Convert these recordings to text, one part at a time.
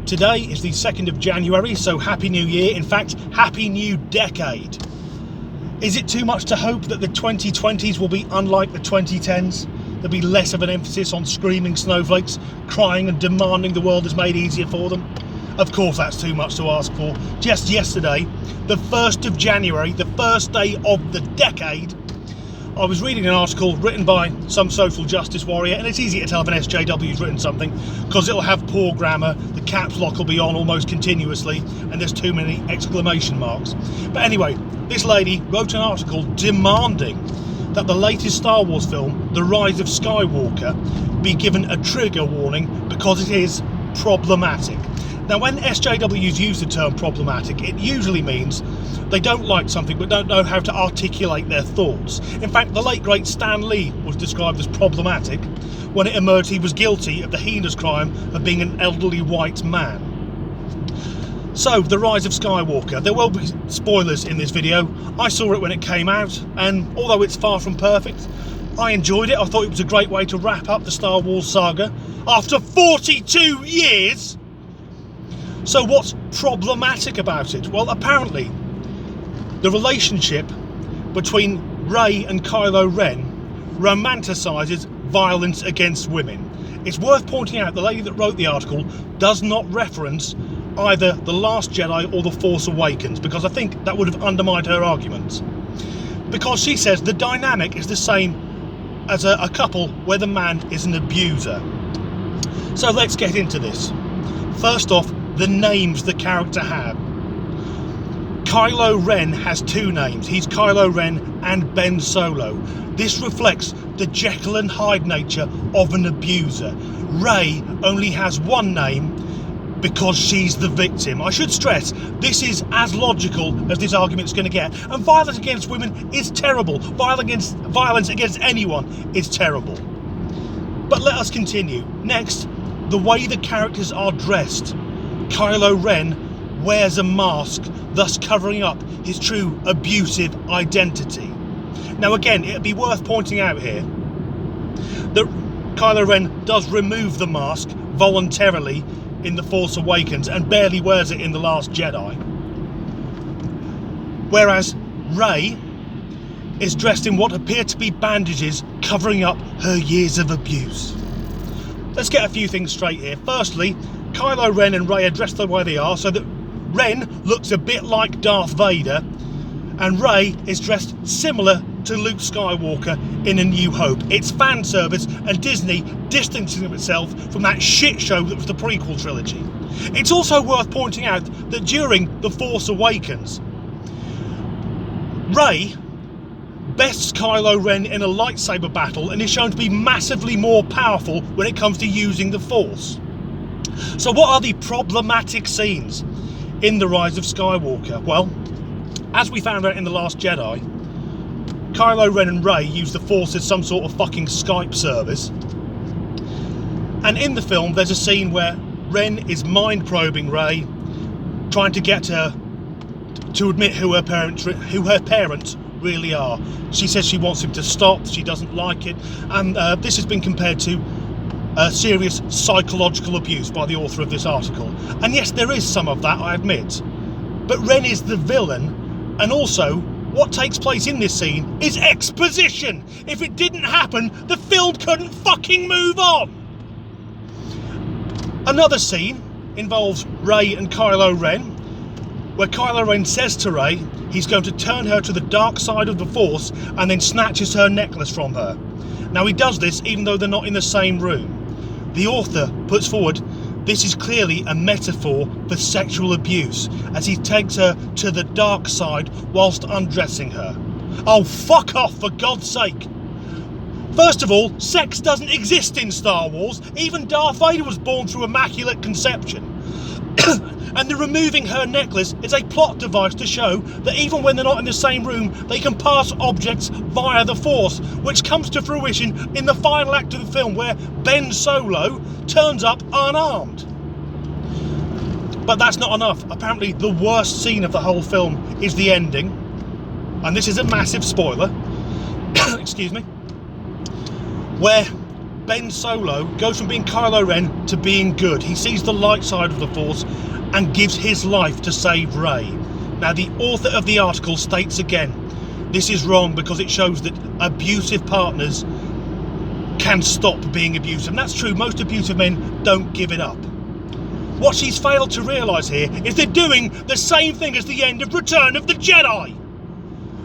Today is the 2nd of January, so Happy New Year. In fact, Happy New Decade. Is it too much to hope that the 2020s will be unlike the 2010s? There'll be less of an emphasis on screaming snowflakes, crying and demanding the world is made easier for them? Of course that's too much to ask for. Just yesterday, the 1st of January, the first day of the decade, I was reading an article written by some social justice warrior, and it's easy to tell if an SJW's written something because it'll have poor grammar, the caps lock will be on almost continuously, and there's too many exclamation marks. But anyway, this lady wrote an article demanding that the latest Star Wars film, The Rise of Skywalker, be given a trigger warning because it is problematic. Now, when SJWs use the term problematic, it usually means they don't like something but don't know how to articulate their thoughts. In fact, the late great Stan Lee was described as problematic when it emerged he was guilty of the heinous crime of being an elderly white man. So, The Rise of Skywalker. There will be spoilers in this video. I saw it when it came out, and although it's far from perfect, I enjoyed it. I thought it was a great way to wrap up the Star Wars saga after 42 years. So what's problematic about it? Well, apparently the relationship between Rey and Kylo Ren romanticises violence against women. It's worth pointing out the lady that wrote the article does not reference either The Last Jedi or The Force Awakens, because I think that would have undermined her arguments. Because she says the dynamic is the same as a couple where the man is an abuser. So let's get into this. First off, the names the character had. Kylo Ren has two names. He's Kylo Ren and Ben Solo. This reflects the Jekyll and Hyde nature of an abuser. Rey only has one name because she's the victim. I should stress, this is as logical as this argument's going to get. And violence against women is terrible. Violence against anyone is terrible. But let us continue. Next, the way the characters are dressed. Kylo Ren wears a mask, thus covering up his true abusive identity. Now again, it'd be worth pointing out here that Kylo Ren does remove the mask voluntarily in The Force Awakens and barely wears it in The Last Jedi. Whereas Rey is dressed in what appear to be bandages covering up her years of abuse. Let's get a few things straight here. Firstly, Kylo Ren and Rey are dressed the way they are so that Ren looks a bit like Darth Vader and Rey is dressed similar to Luke Skywalker in A New Hope. It's fan service and Disney distancing itself from that shit show that was the prequel trilogy. It's also worth pointing out that during The Force Awakens, Rey bests Kylo Ren in a lightsaber battle and is shown to be massively more powerful when it comes to using the Force. So what are the problematic scenes in The Rise of Skywalker? Well, as we found out in The Last Jedi, Kylo Ren and Rey use the Force as some sort of fucking Skype service. And in the film, there's a scene where Ren is mind-probing Rey, trying to get her to admit who her parents really are. She says she wants him to stop, she doesn't like it, and this has been compared to serious psychological abuse by the author of this article. And yes, there is some of that, I admit. But Ren is the villain, and also, what takes place in this scene is exposition. If it didn't happen, the film couldn't fucking move on. Another scene involves Rey and Kylo Ren, where Kylo Ren says to Rey he's going to turn her to the dark side of the Force and then snatches her necklace from her. Now he does this even though they're not in the same room. The author puts forward this is clearly a metaphor for sexual abuse as he takes her to the dark side whilst undressing her. Oh, fuck off, for God's sake. First of all, sex doesn't exist in Star Wars. Even Darth Vader was born through immaculate conception. And the removing her necklace is a plot device to show that even when they're not in the same room, they can pass objects via the Force, which comes to fruition in the final act of the film where Ben Solo turns up unarmed. But that's not enough. Apparently the worst scene of the whole film is the ending, and this is a massive spoiler, excuse me, where Ben Solo goes from being Kylo Ren to being good. He sees the light side of the Force and gives his life to save Rey. Now, the author of the article states again, this is wrong because it shows that abusive partners can stop being abusive. And that's true, most abusive men don't give it up. What she's failed to realise here is they're doing the same thing as the end of Return of the Jedi.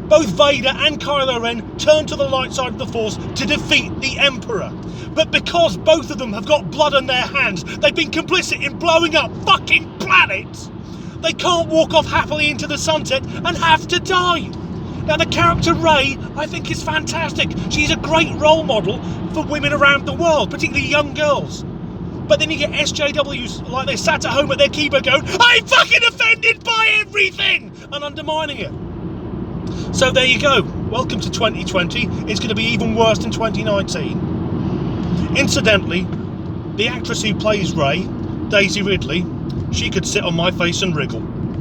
Both Vader and Kylo Ren turn to the light side of the Force to defeat the Emperor. But because both of them have got blood on their hands, they've been complicit in blowing up fucking planets, they can't walk off happily into the sunset and have to die. Now, the character Rey, I think, is fantastic. She's a great role model for women around the world, particularly young girls. But then you get SJWs like they sat at home at their keyboard going, I'm fucking offended by everything, and undermining it. So there you go. Welcome to 2020. It's going to be even worse than 2019. Incidentally, the actress who plays Rey, Daisy Ridley, she could sit on my face and wriggle.